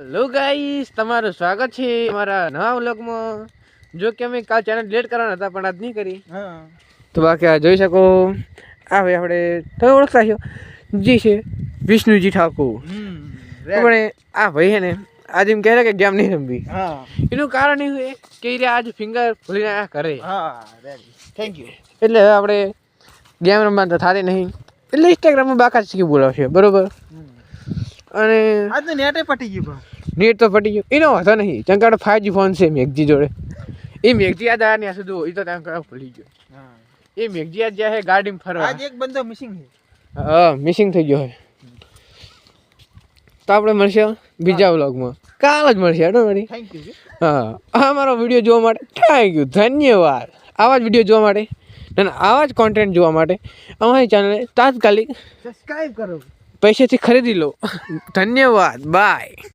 Hello guys, તમારું સ્વાગત છે અમારા નવા વ્લોગમાં. જો કે અમે કાલ ચેનલ ડિલીટ કરવાના હતા પણ આજ નહીં કરી. તો બાકી આ જોઈ શકો, આ ભાઈ આપણે તમે ઓળખતા છો, જી છે વિષ્ણુજી ઠાકોર. પણ આ ભાઈ છે ને આજે એમ કહે કે ગેમ નહીં રમવી. એનું કારણ એવું છે કે એ આજ ફિંગર ભૂલીને આ કરે. Thank you. એટલે હવે આપણે ગેમ રમવા તો થતી નહીં, એટલે ઇન્સ્ટાગ્રામમાં બાકા શીખી બોલાવશે, બરોબર. અને આજ નેટે પટી ગયું. નેટ તો પટી ગયું, એનો વાંધો નહીં. ચંકાડો 5G ફોન છે મેઘજી જોડે. એ મેઘજી યાદ આવ્યા ને સુધી એ તો ત્યાં ભૂલી ગયો. એ મેઘજી યાદ જાય છે ગાડીમાં ફરવા. આજ એક બંદો મિસિંગ છે. હા, મિસિંગ થઈ ગયો છે. તો આપણે મળશે બીજા વ્લોગમાં, કાલ જ મળશે. Thank you. હા, અમારો વિડીયો જોવા માટે થેન્ક યુ, ધન્યવાદ. આવા જ વિડીયો જોવા માટે અને આવા જ કોન્ટેન્ટ જોવા માટે અમારી ચેનલને તાત્કાલિક સબસ્ક્રાઇબ કરો, પૈસેથી ખરીદી લો. ધન્યવાદ, બાય.